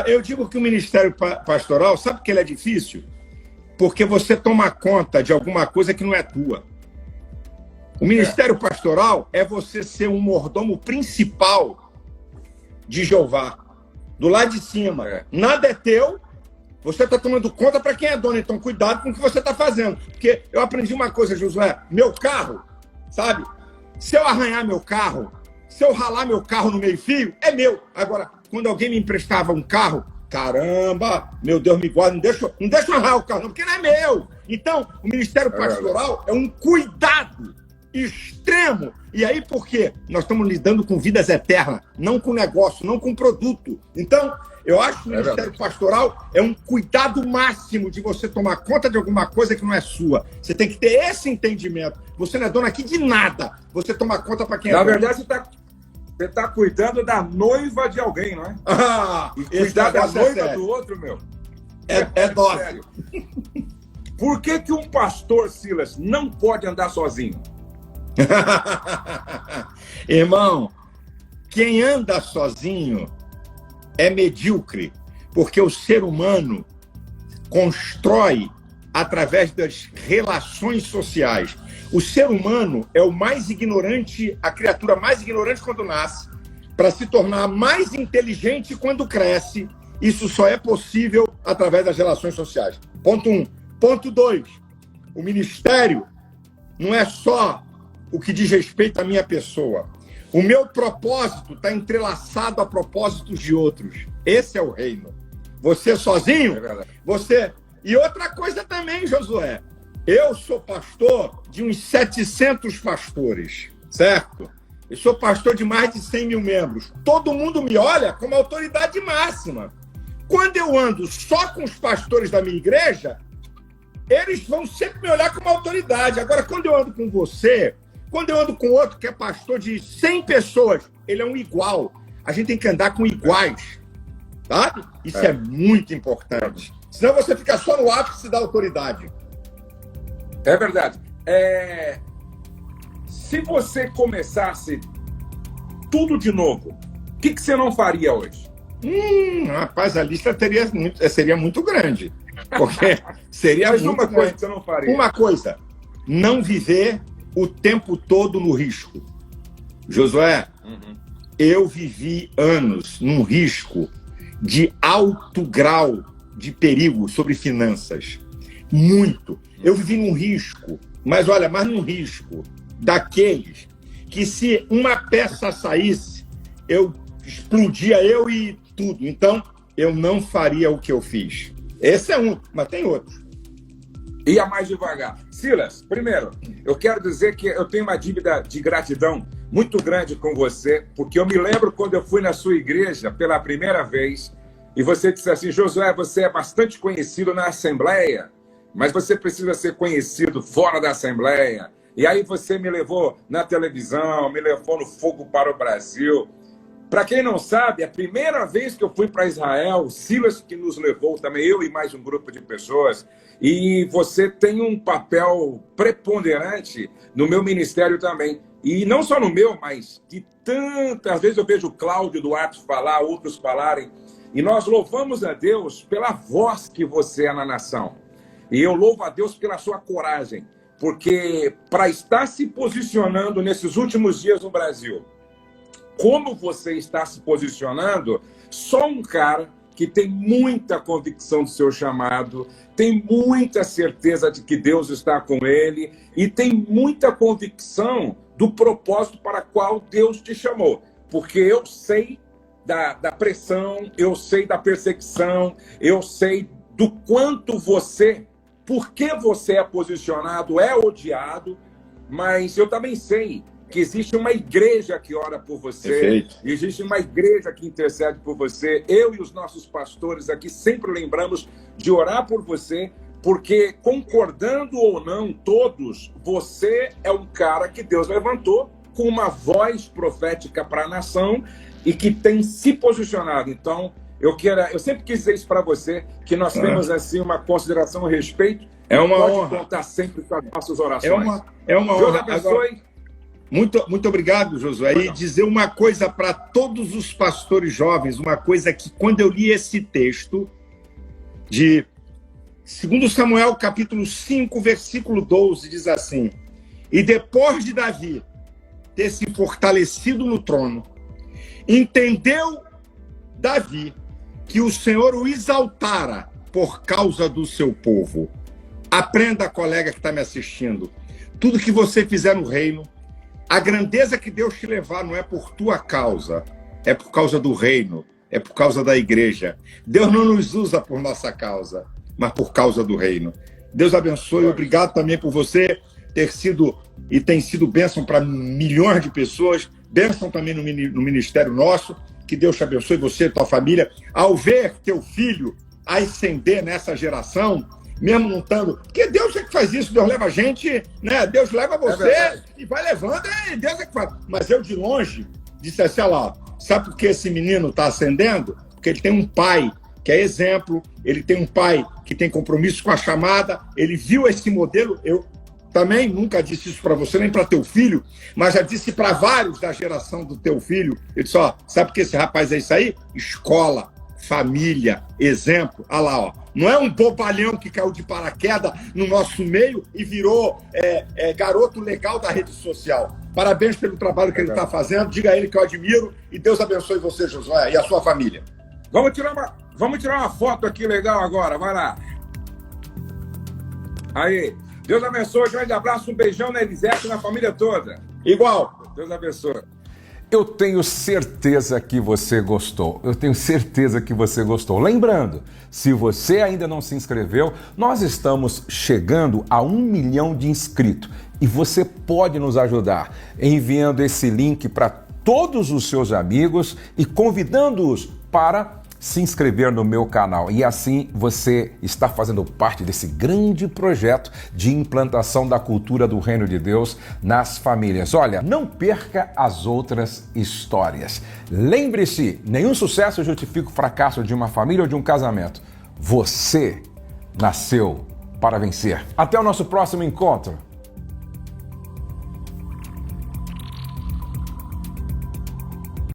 Eu digo que o ministério pastoral, sabe que ele é difícil? Porque você toma conta de alguma coisa que não é tua. O ministério pastoral é você ser um mordomo principal de Jeová. Do lado de cima. Nada é teu. Você está tomando conta para quem é dono, então cuidado com o que você está fazendo. Porque eu aprendi uma coisa, Josué, meu carro, sabe? Se eu arranhar meu carro, se eu ralar meu carro no meio-fio, é meu. Agora, quando alguém me emprestava um carro, caramba, meu Deus, me guarda, não deixa eu arranhar o carro, não, porque não é meu. Então, o ministério pastoral é um cuidado extremo. E aí, por quê? Nós estamos lidando com vidas eternas, não com negócio, não com produto. Então, eu acho que o ministério pastoral é um cuidado máximo de você tomar conta de alguma coisa que não é sua. Você tem que ter esse entendimento. Você não é dono aqui de nada. Você toma conta para quem é dono. Na verdade, você tá cuidando da noiva de alguém, não é? E cuidar da noiva do outro, meu. É dose. Por que um pastor, Silas, não pode andar sozinho? Irmão, quem anda sozinho é medíocre, porque o ser humano constrói através das relações sociais. O ser humano é o mais ignorante, a criatura mais ignorante quando nasce, para se tornar mais inteligente quando cresce. Isso só é possível através das relações sociais. Ponto 1. Ponto 2. O ministério não é só o que diz respeito à minha pessoa. O meu propósito está entrelaçado a propósitos de outros. Esse é o reino. Você sozinho, você... E outra coisa também, Josué. Eu sou pastor de uns 700 pastores, certo? Eu sou pastor de mais de 100 mil membros. Todo mundo me olha como autoridade máxima. Quando eu ando só com os pastores da minha igreja, eles vão sempre me olhar como autoridade. Agora, quando eu ando com você... Quando eu ando com outro que é pastor de 100 pessoas, ele é um igual. A gente tem que andar com iguais, sabe? Isso é muito importante. Senão você fica só no ápice da autoridade. É verdade. Se você começasse tudo de novo, o que você não faria hoje? Rapaz, a lista seria muito grande. Porque seria Mas muito uma coisa grande. que você não faria. Uma coisa, não viver o tempo todo no risco. Josué, eu vivi anos num risco de alto grau de perigo sobre finanças. Muito. Eu vivi num risco, mas num risco daqueles que, se uma peça saísse, eu explodia eu e tudo. Então, eu não faria o que eu fiz. Esse é um, mas tem outros. Ia mais devagar. Silas, primeiro, eu quero dizer que eu tenho uma dívida de gratidão muito grande com você, porque eu me lembro quando eu fui na sua igreja pela primeira vez e você disse assim: Josué, você é bastante conhecido na Assembleia, mas você precisa ser conhecido fora da Assembleia. E aí você me levou na televisão, me levou no Fogo para o Brasil. Para quem não sabe, a primeira vez que eu fui para Israel, o Silas que nos levou também, eu e mais um grupo de pessoas, e você tem um papel preponderante no meu ministério também. E não só no meu, mas de tantas vezes eu vejo o Cláudio Duarte falar, outros falarem, e nós louvamos a Deus pela voz que você é na nação. E eu louvo a Deus pela sua coragem, porque para estar se posicionando nesses últimos dias no Brasil, como você está se posicionando, só um cara que tem muita convicção do seu chamado, tem muita certeza de que Deus está com ele e tem muita convicção do propósito para qual Deus te chamou. Porque eu sei da pressão, eu sei da perseguição, eu sei do quanto você, porque você é posicionado, é odiado, mas eu também sei que existe uma igreja que ora por você, Perfeito. Existe uma igreja que intercede por você. Eu e os nossos pastores aqui sempre lembramos de orar por você, porque, concordando ou não todos, você é um cara que Deus levantou com uma voz profética para a nação e que tem se posicionado. Então, eu sempre quis dizer isso para você, que nós temos assim uma consideração e respeito. É uma pode honra. Contar sempre com as nossas orações. É uma Deus honra. abençoe. Agora, muito obrigado, Josué. E dizer uma coisa para todos os pastores jovens, uma coisa que, quando eu li esse texto de 2 Samuel, capítulo 5, versículo 12, diz assim: e depois de Davi ter se fortalecido no trono, entendeu Davi que o Senhor o exaltara por causa do seu povo. Aprenda, colega que está me assistindo, tudo que você fizer no reino, a grandeza que Deus te levar não é por tua causa, é por causa do reino, é por causa da igreja. Deus não nos usa por nossa causa, mas por causa do reino. Deus abençoe. Obrigado também por você ter sido e tem sido bênção para milhões de pessoas, bênção também no ministério nosso. Que Deus te abençoe, você e tua família. Ao ver teu filho ascender nessa geração, mesmo não estando... Porque Deus é que faz isso, Deus leva a gente, né? Deus leva você e vai levando, Deus é que faz. Mas eu, de longe, disse assim: olha lá, sabe por que esse menino está ascendendo? Porque ele tem um pai que é exemplo, ele tem um pai que tem compromisso com a chamada, ele viu esse modelo. Eu também nunca disse isso para você, nem para teu filho, mas já disse para vários da geração do teu filho. Eu disse: ó, sabe por que esse rapaz é isso aí? Escola, família, exemplo. Olha lá, ó. Não é um bobalhão que caiu de paraquedas no nosso meio e virou garoto legal da rede social. Parabéns pelo trabalho que ele está fazendo. Diga a ele que eu admiro e Deus abençoe você, Josué, e a sua família. Vamos tirar uma foto aqui legal agora. Vai lá. Aí. Deus abençoe. Grande abraço. Um beijão na Elisete e na família toda. Igual. Deus abençoe. Eu tenho certeza que você gostou. Eu tenho certeza que você gostou. Lembrando, se você ainda não se inscreveu, nós estamos chegando a 1 milhão de inscritos. E você pode nos ajudar enviando esse link para todos os seus amigos e convidando-os para se inscrever no meu canal. E assim você está fazendo parte desse grande projeto de implantação da cultura do Reino de Deus nas famílias. Olha, não perca as outras histórias. Lembre-se, nenhum sucesso justifica o fracasso de uma família ou de um casamento. Você nasceu para vencer. Até o nosso próximo encontro.